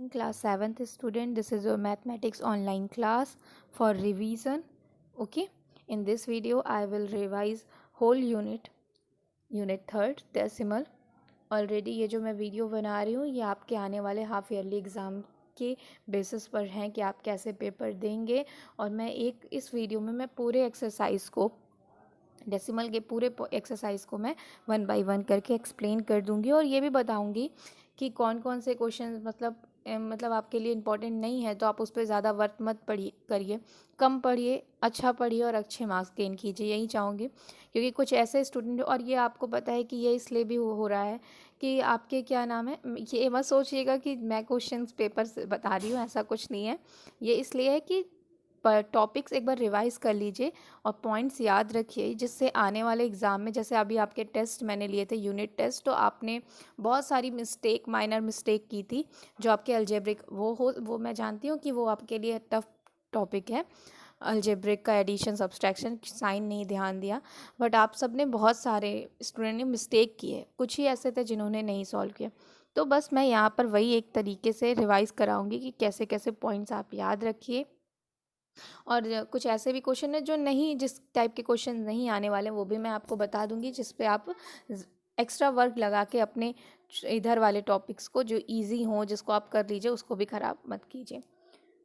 Class 7th student, this is your mathematics online class for revision. Okay, in this video I will revise whole unit third decimal. Already ये जो मैं video बना रही हूँ ये आपके आने वाले हाफ ईयरली एग्ज़ाम के बेसिस पर हैं कि आप कैसे पेपर देंगे। और मैं इस वीडियो में मैं पूरे एक्सरसाइज को डेसिमल के पूरे एक्सरसाइज को मैं 1 बाय 1 करके एक्सप्लेन कर दूंगी और ये भी बताऊंगी कि कौन कौन से क्वेश्चन मतलब आपके लिए इम्पोर्टेंट नहीं है तो आप उस पर ज़्यादा वर्क मत पढ़िए करिए, कम पढ़िए, अच्छा पढ़िए और अच्छे मार्क्स गेन कीजिए, यही चाहूँगी। क्योंकि कुछ ऐसे स्टूडेंट, और ये आपको पता है कि ये इसलिए भी हो रहा है कि आपके क्या नाम है, ये मत सोचिएगा कि मैं क्वेश्चंस पेपर से बता रही हूँ, ऐसा कुछ नहीं है। ये इसलिए है कि पर टॉपिक्स एक बार रिवाइज कर लीजिए और पॉइंट्स याद रखिए, जिससे आने वाले एग्ज़ाम में, जैसे अभी आपके टेस्ट मैंने लिए थे यूनिट टेस्ट, तो आपने बहुत सारी माइनर मिस्टेक की थी जो आपके अलजेब्रिक वो मैं जानती हूँ कि वो आपके लिए टफ टॉपिक है। अलजेब्रिक का एडिशन सब्सट्रैक्शन साइन नहीं ध्यान दिया, बट आप सब ने बहुत सारे स्टूडेंट ने मिस्टेक की है, कुछ ही ऐसे थे जिन्होंने नहीं सॉल्व किया। तो बस मैं यहाँ पर वही एक तरीके से रिवाइज़ कराऊंगी कि कैसे कैसे पॉइंट्स आप याद रखिए। और कुछ ऐसे भी क्वेश्चन है जो नहीं, जिस टाइप के क्वेश्चन नहीं आने वाले वो भी मैं आपको बता दूंगी, जिस पे आप एक्स्ट्रा वर्क लगा के अपने इधर वाले टॉपिक्स को जो इजी हों, जिसको आप कर लीजिए, उसको भी ख़राब मत कीजिए।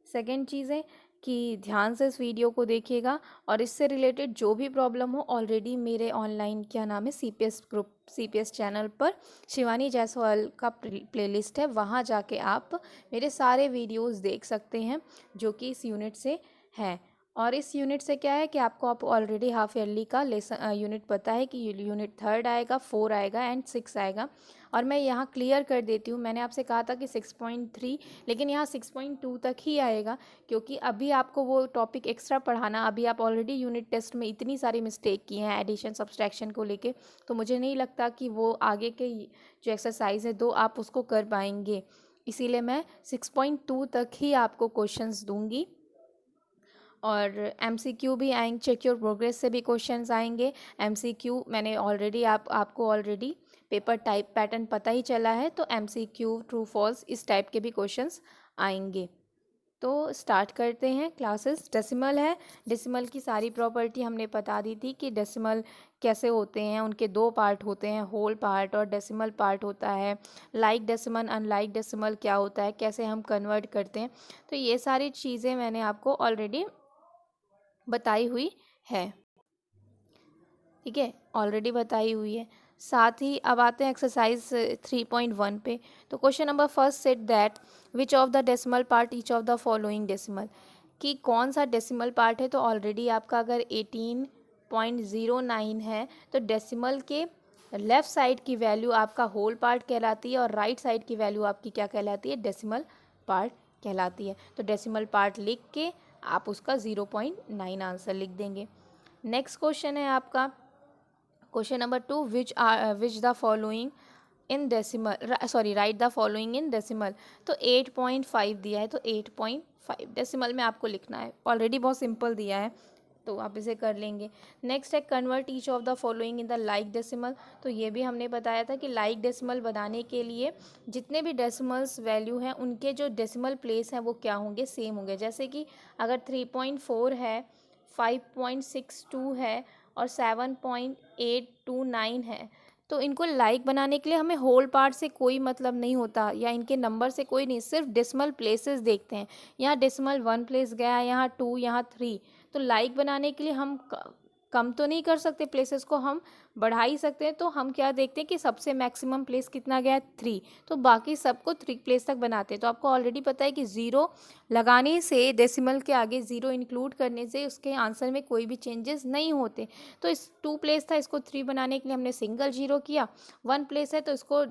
सेकेंड चीज़ है कि ध्यान से इस वीडियो को देखिएगा और इससे रिलेटेड जो भी प्रॉब्लम हो, ऑलरेडी मेरे ऑनलाइन क्या नाम है CPS ग्रुप, CPS चैनल पर शिवानी जायसवाल का प्लेलिस्ट है, वहाँ जाके आप मेरे सारे वीडियोस देख सकते हैं जो कि इस यूनिट से हैं। और इस यूनिट से क्या है कि आप ऑलरेडी हाफ ईयरली का लेसन यूनिट पता है कि यूनिट थर्ड आएगा, 4 आएगा एंड 6 आएगा। और मैं यहाँ क्लियर कर देती हूँ, मैंने आपसे कहा था कि 6.3, लेकिन यहाँ 6.2 तक ही आएगा, क्योंकि अभी आपको वो टॉपिक एक्स्ट्रा पढ़ाना, अभी आप ऑलरेडी यूनिट टेस्ट में इतनी सारी मिस्टेक की हैं एडिशन सब्सट्रैक्शन को लेके, तो मुझे नहीं लगता कि वो आगे के जो एक्सरसाइज है दो आप उसको कर पाएंगे। इसीलिए मैं 6.2 तक ही आपको क्वेश्चंस दूंगी। और MCQ भी आएंगे, चेक योर प्रोग्रेस से भी क्वेश्चंस आएंगे। MCQ मैंने ऑलरेडी आपको ऑलरेडी पेपर टाइप पैटर्न पता ही चला है, तो MCQ ट्रू फॉल्स इस टाइप के भी क्वेश्चंस आएंगे। तो स्टार्ट करते हैं क्लासेस। डेसिमल है, डेसिमल की सारी प्रॉपर्टी हमने बता दी थी कि डेसिमल कैसे होते हैं, उनके दो पार्ट होते हैं, होल पार्ट और डेसिमल पार्ट होता है। लाइक डेसिमल, अनलाइक डेसिमल क्या होता है, कैसे हम कन्वर्ट करते हैं, तो ये सारी चीज़ें मैंने आपको ऑलरेडी बताई हुई है। ठीक है, ऑलरेडी बताई हुई है। साथ ही अब आते हैं एक्सरसाइज 3.1 पे। तो question number first set that which of the decimal part each of the following decimal, कि कौन सा डेसिमल पार्ट है। तो ऑलरेडी आपका अगर 18.09 है तो डेसिमल के लेफ़्ट साइड की वैल्यू आपका होल पार्ट कहलाती है और राइट साइड की वैल्यू आपकी क्या कहलाती है, डेसिमल पार्ट कहलाती है। तो डेसिमल पार्ट लिख के आप उसका 0.9 आंसर लिख देंगे। नेक्स्ट क्वेश्चन है आपका question number 2, which the following in decimal, sorry right the following in decimal. तो 8.5 दिया है, तो 8.5 डेसिमल में आपको लिखना है। ऑलरेडी बहुत सिंपल दिया है तो आप इसे कर लेंगे। नेक्स्ट है convert each of the following in the like decimal. तो ये भी हमने बताया था कि लाइक डेसिमल बनाने के लिए जितने भी डेसिमल्स वैल्यू हैं उनके जो डेसिमल प्लेस हैं वो क्या होंगे, सेम होंगे। जैसे कि अगर 3.4 है, 5.62 है और 7.829 है, तो इनको लाइक बनाने के लिए हमें होल पार्ट से कोई मतलब नहीं होता या इनके नंबर से कोई नहीं, सिर्फ डेसिमल प्लेसेस देखते हैं। यहाँ डेसिमल 1 प्लेस गया, यहाँ 2, यहाँ 3, तो लाइक बनाने के लिए हम कम तो नहीं कर सकते, प्लेसेस को हम बढ़ा ही सकते हैं। तो हम क्या देखते हैं कि सबसे मैक्सिमम प्लेस कितना गया, 3, तो बाकी सबको 3 प्लेस तक बनाते हैं। तो आपको ऑलरेडी पता है कि 0 लगाने से, डेसिमल के आगे 0 इंक्लूड करने से उसके आंसर में कोई भी चेंजेस नहीं होते। तो इस 2 प्लेस था, इसको 3 बनाने के लिए हमने सिंगल 0 किया। 1 प्लेस है तो इसको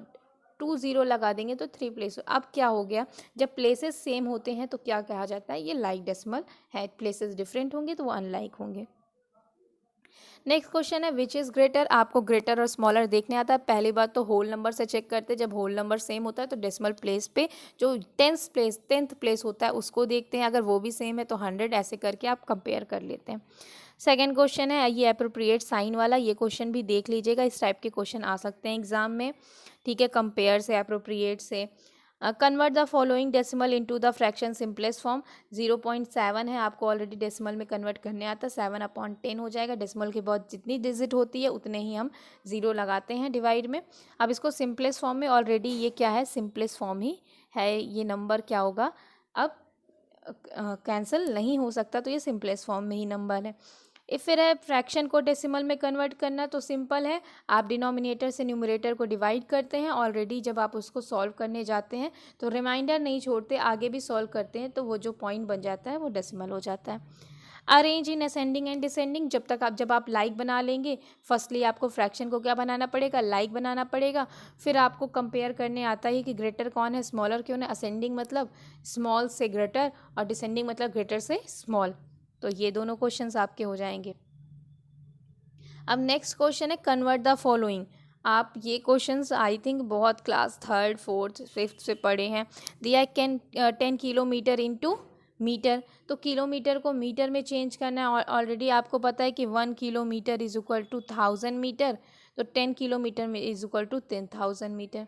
2 0 लगा देंगे तो 3 प्लेस। अब क्या हो गया, जब प्लेसेस सेम होते हैं तो क्या कहा जाता है, ये लाइक डेसिमल है। प्लेसेस डिफरेंट होंगे तो वो अनलाइक होंगे। नेक्स्ट क्वेश्चन है विच इज़ ग्रेटर। आपको ग्रेटर और स्मॉलर देखने आता है। पहली बात तो होल नंबर से चेक करते हैं, जब होल नंबर सेम होता है तो डेसिमल प्लेस पे जो 10th प्लेस होता है उसको देखते हैं, अगर वो भी सेम है तो 100, ऐसे करके आप कंपेयर कर लेते हैं। सेकेंड क्वेश्चन है ये अप्रोप्रिएट साइन वाला, ये क्वेश्चन भी देख लीजिएगा, इस टाइप के क्वेश्चन आ सकते हैं एग्जाम में। ठीक है, कंपेयर से, अप्रोप्रिएट से। Convert the following decimal into the fraction simplest form. 0.7 है, आपको ऑलरेडी डेसिमल में कन्वर्ट करने आता है, 7/10 हो जाएगा। डेसिमल के बाद जितनी डिजिट होती है उतने ही हम ज़ीरो लगाते हैं डिवाइड में। अब इसको सिंपलेस्ट फॉर्म में, ऑलरेडी ये क्या है, सिंपलेस्ट फॉर्म ही है, ये नंबर क्या होगा अब कैंसिल नहीं हो सकता, तो ये सिंपलेस्ट फॉर्म में ही नंबर है। फिर है फ्रैक्शन को डेसिमल में कन्वर्ट करना, तो सिंपल है, आप डिनोमिनेटर से न्यूमरेटर को डिवाइड करते हैं। ऑलरेडी जब आप उसको सॉल्व करने जाते हैं तो रिमाइंडर नहीं छोड़ते, आगे भी सॉल्व करते हैं, तो वो जो पॉइंट बन जाता है वो डेसिमल हो जाता है। Arrange in ascending and descending, जब आप लाइक बना लेंगे, फर्स्टली आपको फ्रैक्शन को क्या बनाना पड़ेगा, लाइक बनाना पड़ेगा। फिर आपको कंपेयर करने आता है कि ग्रेटर कौन है, स्मॉलर क्यों है। असेंडिंग मतलब स्मॉल से ग्रेटर और डिसेंडिंग मतलब ग्रेटर से स्मॉल, तो ये दोनों क्वेश्चंस आपके हो जाएंगे। अब नेक्स्ट क्वेश्चन है कन्वर्ट द फॉलोइंग। आप ये क्वेश्चंस आई थिंक बहुत क्लास 3rd 4th 5th से पढ़े हैं। दिया कैन 10 किलोमीटर इनटू मीटर, तो किलोमीटर को मीटर में चेंज करना है। ऑलरेडी आपको पता है कि 1 kilometre is equal to 1000 metre, तो 10 किलोमीटर में is equal to 10,000 metre.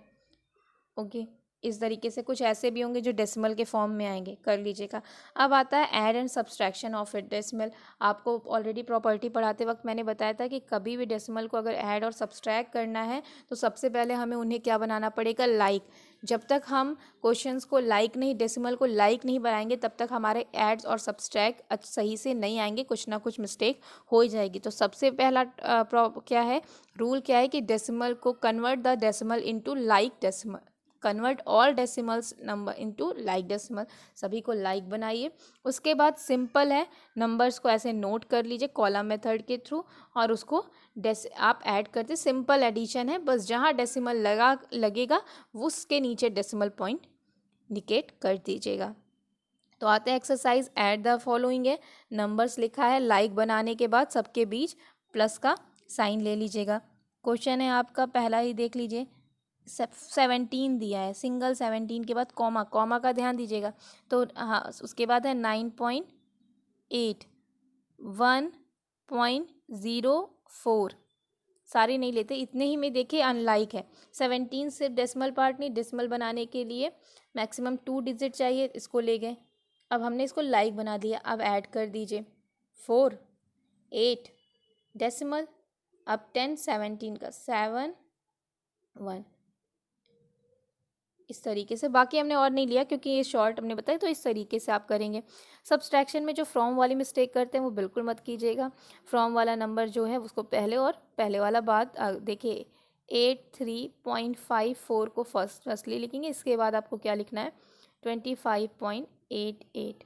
Okay, इस तरीके से कुछ ऐसे भी होंगे जो डेसिमल के फॉर्म में आएंगे, कर लीजिएगा। अब आता है add and subtraction of it decimal. आपको ऑलरेडी प्रॉपर्टी पढ़ाते वक्त मैंने बताया था कि कभी भी डेसिमल को अगर ऐड और सब्सट्रैक्ट करना है तो सबसे पहले हमें उन्हें क्या बनाना पड़ेगा, लाइक। जब तक हम क्वेश्चंस को लाइक नहीं, डेसिमल को लाइक नहीं बनाएंगे, तब तक हमारे एड्स और सब्सट्रैक्ट सही से नहीं आएंगे, कुछ ना कुछ मिस्टेक हो ही जाएगी। तो सबसे पहला क्या है, रूल क्या है कि डेसिमल को convert the decimal into like decimal, convert all decimals number into like decimal, सभी को लाइक बनाइए। उसके बाद सिंपल है, नंबर्स को ऐसे नोट कर लीजिए कॉलम मेथड के थ्रू, और उसको आप ऐड करते, सिंपल एडिशन है, बस जहाँ डेसिमल लगेगा उसके नीचे डेसिमल पॉइंट इंडिकेट कर दीजिएगा। तो आते हैं एक्सरसाइज ऐड द फॉलोइंग है, नंबर्स लिखा है, लाइक बनाने के बाद सबके बीच प्लस का साइन ले लीजिएगा। क्वेश्चन है आपका पहला ही देख लीजिए, 17 दिया है, सिंगल 17 के बाद कॉमा, कॉमा का ध्यान दीजिएगा। तो हाँ, उसके बाद है 9.8, 1.04, सारे नहीं लेते, इतने ही में देखिए अनलाइक है। 17 सिर्फ डेसिमल पार्ट नहीं, डेसिमल बनाने के लिए मैक्सिमम 2 डिजिट चाहिए, इसको ले गए। अब हमने इसको लाइक बना दिया, अब ऐड कर दीजिए 4, 8 डेसिमल, अब 10 17 का 7 1, इस तरीके से। बाकी हमने और नहीं लिया क्योंकि ये शॉर्ट हमने बताया, तो इस तरीके से आप करेंगे। सब्सट्रैक्शन में जो फ्रॉम वाली मिस्टेक करते हैं वो बिल्कुल मत कीजिएगा। फ्रॉम वाला नंबर जो है उसको पहले और पहले वाला बाद देखिए 83.54 को फर्स्टली लिखेंगे, इसके बाद आपको क्या लिखना है 25.88।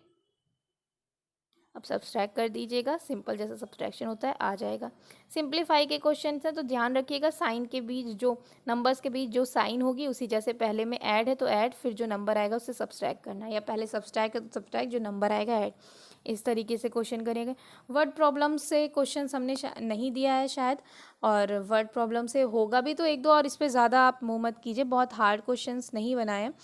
अब सब्सट्रैक्ट कर दीजिएगा, सिंपल जैसा सब्सट्रैक्शन होता है आ जाएगा। सिंप्लीफाई के क्वेश्चन हैं तो ध्यान रखिएगा, साइन के बीच जो नंबर्स के बीच जो साइन होगी उसी, जैसे पहले में ऐड है तो ऐड, फिर जो नंबर आएगा उससे सब्सट्रैक्ट करना है, या पहले सब्सट्रैक्ट है तो सब्सट्रैक्ट, जो नंबर आएगा ऐड, इस तरीके से क्वेश्चन करेंगे। वर्ड प्रॉब्लम से क्वेश्चन हमने नहीं दिया है शायद, और वर्ड प्रॉब्लम से होगा भी तो एक दो, और इस पर ज़्यादा आप मुँह मत कीजिए, बहुत हार्ड क्वेश्चन नहीं बनाए हैं।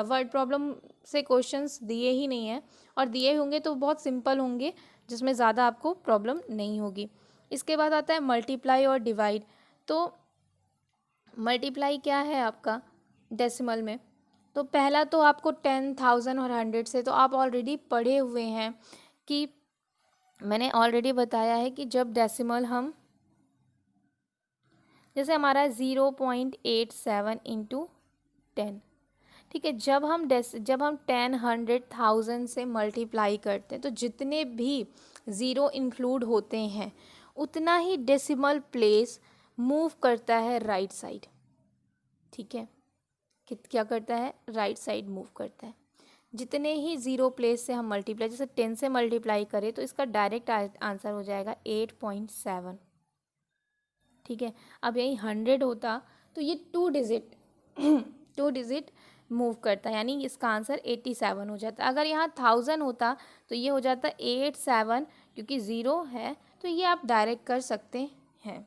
वर्ड प्रॉब्लम से क्वेश्चंस दिए ही नहीं है, और दिए होंगे तो बहुत सिंपल होंगे जिसमें ज़्यादा आपको प्रॉब्लम नहीं होगी। इसके बाद आता है मल्टीप्लाई और डिवाइड। तो मल्टीप्लाई क्या है आपका डेसिमल में, तो पहला तो आपको 10,000 और 100 से तो आप ऑलरेडी पढ़े हुए हैं कि मैंने ऑलरेडी बताया है कि जब डेसिमल हम, जैसे हमारा 0.87 इंटू 10, ठीक है, जब हम 10 100 1000 से मल्टीप्लाई करते हैं तो जितने भी ज़ीरो इंक्लूड होते हैं उतना ही डेसिमल प्लेस मूव करता है राइट साइड। ठीक है, क्या करता है, राइट साइड मूव करता है। जितने ही ज़ीरो प्लेस से हम मल्टीप्लाई, जैसे 10 से मल्टीप्लाई करें तो इसका डायरेक्ट आंसर हो जाएगा 8.7। ठीक है, अब यही 100 होता तो ये 2 डिजिट 2 डिजिट मूव करता है, यानी इसका आंसर 87 हो जाता। अगर यहाँ 1000 होता तो ये हो जाता 87, क्योंकि ज़ीरो है तो ये आप डायरेक्ट कर सकते हैं।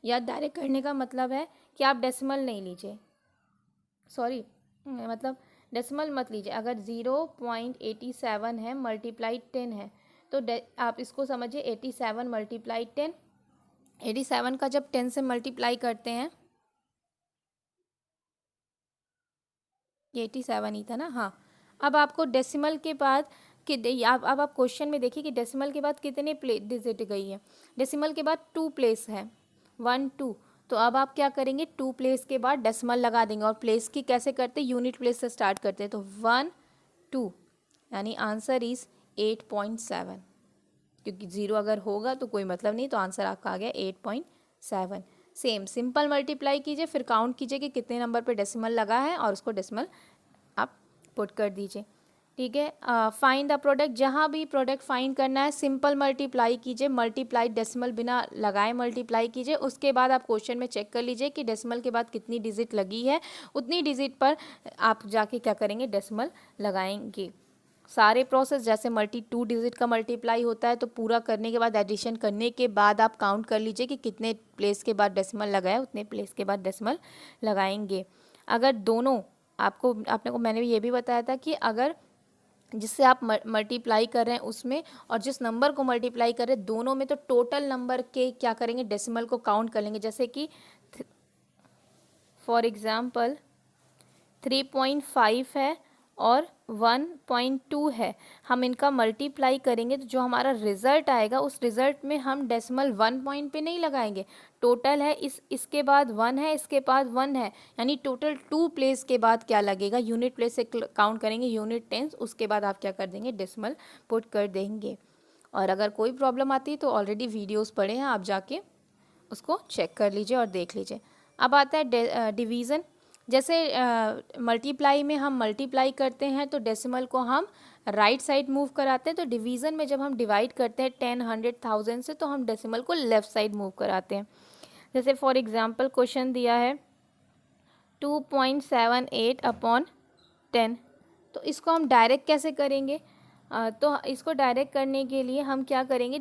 या डायरेक्ट करने का मतलब है कि आप डेसिमल नहीं लीजिए, सॉरी मतलब डेसिमल मत लीजिए। अगर 0.87 है मल्टीप्लाई 10 है तो आप इसको समझिए 87 मल्टीप्लाई 10। 87 का जब 10 से मल्टीप्लाई करते हैं ये 87 ही था ना, हाँ। अब आपको डेसिमल के बाद कि अब आप क्वेश्चन में देखिए कि डेसिमल के बाद कितने डिजिट गई है। डेसिमल के बाद 2 प्लेस है, 1 2। तो अब आप क्या करेंगे, 2 प्लेस के बाद डेसिमल लगा देंगे। और प्लेस की कैसे करते हैं, यूनिट प्लेस से स्टार्ट करते हैं। तो 1 2, यानी आंसर इज 8.7, क्योंकि 0 अगर होगा तो कोई मतलब नहीं, तो आंसर आपका आ गया 8.7। सेम सिंपल मल्टीप्लाई कीजिए, फिर काउंट कीजिए कि कितने नंबर पे डेसिमल लगा है और उसको डेसिमल आप पुट कर दीजिए। ठीक है, फाइंड द प्रोडक्ट, जहाँ भी प्रोडक्ट फाइंड करना है सिंपल मल्टीप्लाई कीजिए, मल्टीप्लाई डेसिमल बिना लगाए मल्टीप्लाई कीजिए। उसके बाद आप क्वेश्चन में चेक कर लीजिए कि डेसिमल के बाद कितनी डिजिट लगी है, उतनी डिजिट पर आप जाके क्या करेंगे, डेसिमल लगाएंगे। सारे प्रोसेस जैसे 2 डिजिट का मल्टीप्लाई होता है, तो पूरा करने के बाद एडिशन करने के बाद आप काउंट कर लीजिए कि कितने प्लेस के बाद डेसिमल लगाया, उतने प्लेस के बाद डेसिमल लगाएंगे। अगर दोनों आपने को मैंने ये भी बताया था कि अगर जिससे आप मल्टीप्लाई कर रहे हैं उसमें और जिस नंबर को मल्टीप्लाई कर रहे हैं दोनों में, तो टोटल नंबर के क्या करेंगे, डेसिमल को काउंट कर लेंगे। जैसे कि फॉर एग्जांपल 3.5 है और 1.2 है, हम इनका मल्टीप्लाई करेंगे तो जो हमारा रिजल्ट आएगा उस रिजल्ट में हम डेसिमल 1 पॉइंट पे नहीं लगाएंगे। टोटल है, इसके बाद 1 है, इसके बाद 1 है, यानी टोटल 2 प्लेस के बाद क्या लगेगा, यूनिट प्लेस से काउंट करेंगे, यूनिट टेंस, उसके बाद आप क्या कर देंगे, डेसिमल पुट कर देंगे। और अगर कोई प्रॉब्लम आती है तो ऑलरेडी वीडियोज़ पड़े हैं, आप जाके उसको चेक कर लीजिए और देख लीजिए। अब आता है डिवीज़न। जैसे मल्टीप्लाई में हम मल्टीप्लाई करते हैं तो डेसिमल को हम राइट साइड मूव कराते हैं, तो डिवीज़न में जब हम डिवाइड करते हैं 10 100 1000 से, तो हम डेसिमल को लेफ़्ट साइड मूव कराते हैं। जैसे फॉर एग्जांपल क्वेश्चन दिया है 2.78 अपॉन 10, तो इसको हम डायरेक्ट कैसे करेंगे, तो इसको डायरेक्ट करने के लिए हम क्या करेंगे,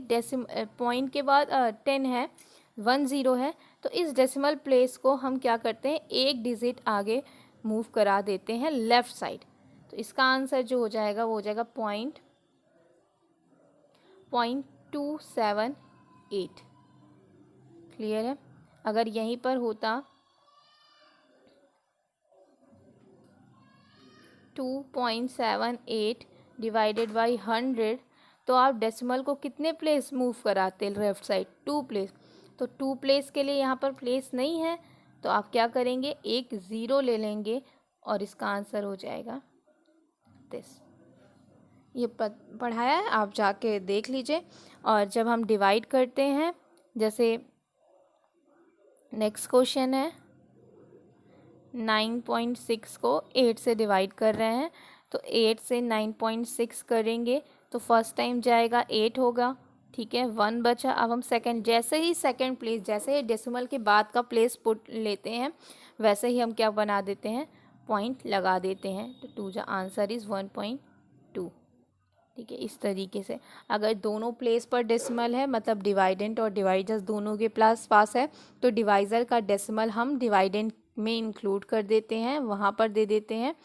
पॉइंट के बाद 10 है, 1 0 है, तो इस डेसिमल प्लेस को हम क्या करते हैं, एक डिजिट आगे मूव करा देते हैं लेफ़्ट साइड। तो इसका आंसर जो हो जाएगा वो हो जाएगा 0.278। क्लियर है। अगर यहीं पर होता 2.78 डिवाइडेड बाई 100, तो आप डेसिमल को कितने प्लेस मूव कराते, लेफ्ट साइड 2 प्लेस। तो 2 प्लेस के लिए यहाँ पर प्लेस नहीं है, तो आप क्या करेंगे, एक ज़ीरो ले लेंगे और इसका आंसर हो जाएगा दिस। ये पढ़ाया है, आप जाके देख लीजिए। और जब हम डिवाइड करते हैं, जैसे नेक्स्ट क्वेश्चन है 9.6 को 8 से डिवाइड कर रहे हैं, तो 8 से 9.6 करेंगे तो फर्स्ट टाइम जाएगा 8 होगा, ठीक है, 1 बचा। अब हम सेकंड, जैसे ही सेकंड प्लेस, जैसे ही डेसिमल के बाद का प्लेस पुट लेते हैं, वैसे ही हम क्या बना देते हैं, पॉइंट लगा देते हैं। तो 2 जा आंसर इज़ 1.2। ठीक है, इस तरीके से अगर दोनों प्लेस पर डेसिमल है, मतलब डिवाइडेंट और डिवाइजर्स दोनों के पास है, तो डिवाइज़र का डेसिमल हम डिवाइडेंट में इंक्लूड कर देते हैं, वहाँ पर दे देते हैं,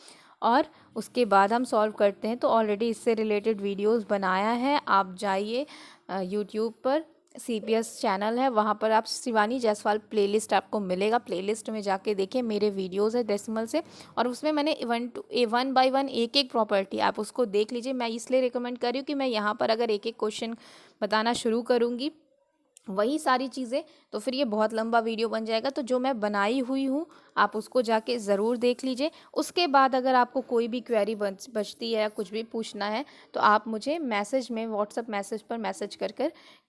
और उसके बाद हम सॉल्व करते हैं। तो ऑलरेडी इससे रिलेटेड वीडियोस बनाया है, आप जाइए यूट्यूब पर, CPS चैनल है, वहाँ पर आप शिवानी जायसवाल प्लेलिस्ट आपको मिलेगा, प्लेलिस्ट में जाके देखिए, मेरे वीडियोस है डेसिमल से, और उसमें मैंने 1 बाय 1 एक एक प्रॉपर्टी आप उसको देख लीजिए। मैं इसलिए रिकमेंड कर रही हूँ कि मैं यहाँ पर अगर एक एक क्वेश्चन बताना शुरू करूँगी वही सारी चीज़ें, तो फिर ये बहुत लंबा वीडियो बन जाएगा। तो जो मैं बनाई हुई हूँ आप उसको जाके ज़रूर देख लीजिए। उसके बाद अगर आपको कोई भी क्वेरी बचती है या कुछ भी पूछना है, तो आप मुझे मैसेज में, व्हाट्सएप मैसेज पर मैसेज कर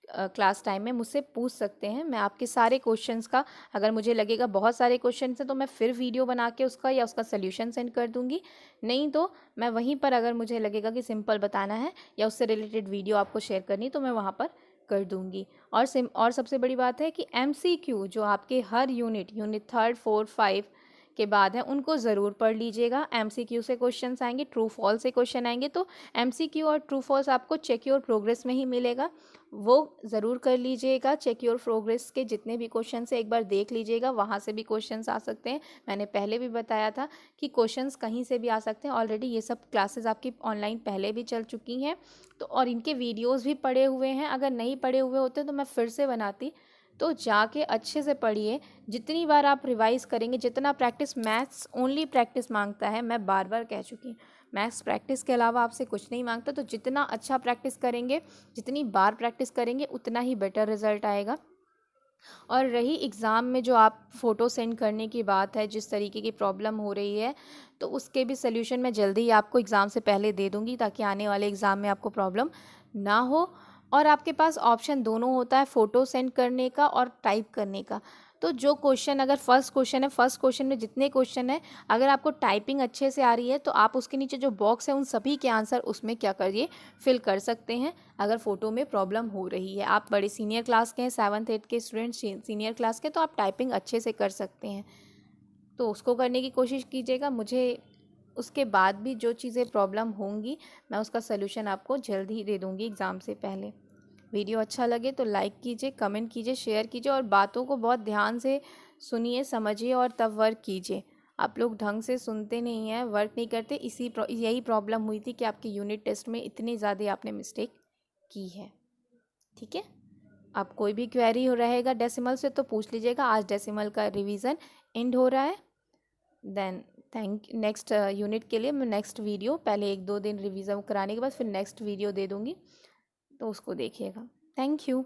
क्लास टाइम में मुझसे पूछ सकते हैं। मैं आपके सारे क्वेश्चंस का, अगर मुझे लगेगा बहुत सारे क्वेश्चन हैं तो मैं फिर वीडियो बना के उसका सोल्यूशन सेंड कर दूँगी, नहीं तो मैं वहीं पर, अगर मुझे लगेगा कि सिंपल बताना है या उससे रिलेटेड वीडियो आपको शेयर करनी, तो मैं वहाँ पर कर दूंगी। और सबसे बड़ी बात है कि MCQ जो आपके हर यूनिट 3, 4, 5 के बाद है, उनको ज़रूर पढ़ लीजिएगा। MCQ से क्वेश्चंस आएंगे, ट्रू फॉल्स से क्वेश्चन आएंगे, तो MCQ और ट्रू फॉल्स आपको चेक योर प्रोग्रेस में ही मिलेगा, वो ज़रूर कर लीजिएगा। चेक योर प्रोग्रेस के जितने भी क्वेश्चन है एक बार देख लीजिएगा, वहाँ से भी क्वेश्चंस आ सकते हैं। मैंने पहले भी बताया था कि क्वेश्चंस कहीं से भी आ सकते हैं, ऑलरेडी ये सब क्लासेस आपकी ऑनलाइन पहले भी चल चुकी हैं, तो और इनके वीडियोज़ भी पड़े हुए हैं। अगर नहीं पड़े हुए होते तो मैं फिर से बनाती, तो जाके अच्छे से पढ़िए। जितनी बार आप रिवाइज़ करेंगे, जितना प्रैक्टिस, मैथ्स ओनली प्रैक्टिस मांगता है, मैं बार बार कह चुकी हूँ। मैथ्स प्रैक्टिस के अलावा आपसे कुछ नहीं मांगता। तो जितना अच्छा प्रैक्टिस करेंगे, जितनी बार प्रैक्टिस करेंगे, उतना ही बेटर रिजल्ट आएगा। और रही एग्ज़ाम में जो आप फ़ोटो सेंड करने की बात है, जिस तरीके की प्रॉब्लम हो रही है, तो उसके भी सल्यूशन मैं जल्दी ही आपको एग्ज़ाम से पहले दे दूँगी, ताकि आने वाले एग्ज़ाम में आपको प्रॉब्लम ना हो। और आपके पास ऑप्शन दोनों होता है, फ़ोटो सेंड करने का और टाइप करने का। तो जो क्वेश्चन, अगर फर्स्ट क्वेश्चन है, फर्स्ट क्वेश्चन में जितने क्वेश्चन है, अगर आपको टाइपिंग अच्छे से आ रही है, तो आप उसके नीचे जो बॉक्स है, उन सभी के आंसर उसमें क्या करिए, फिल कर सकते हैं। अगर फ़ोटो में प्रॉब्लम हो रही है, आप बड़े सीनियर क्लास के हैं, 7th 8th के स्टूडेंट्स सीनियर क्लास के, तो आप टाइपिंग अच्छे से कर सकते हैं। तो उसको करने की कोशिश कीजिएगा। मुझे उसके बाद भी जो चीज़ें प्रॉब्लम होंगी, मैं उसका सलूशन आपको जल्द ही दे दूँगी एग्ज़ाम से पहले। वीडियो अच्छा लगे तो लाइक कीजिए, कमेंट कीजिए, शेयर कीजिए, और बातों को बहुत ध्यान से सुनिए, समझिए और तब वर्क कीजिए। आप लोग ढंग से सुनते नहीं हैं, वर्क नहीं करते। यही प्रॉब्लम हुई थी कि आपके यूनिट टेस्ट में इतनी ज़्यादा आपने मिस्टेक की है। ठीक है, आप कोई भी क्वेरी हो रहेगा डेसिमल से तो पूछ लीजिएगा। आज डेसिमल का रिवीजन एंड हो रहा है। देन नेक्स्ट यूनिट के लिए मैं नेक्स्ट वीडियो, पहले 1-2 दिन रिवीजन कराने के बाद फिर नेक्स्ट वीडियो दे दूँगी, तो उसको देखिएगा। Thank you.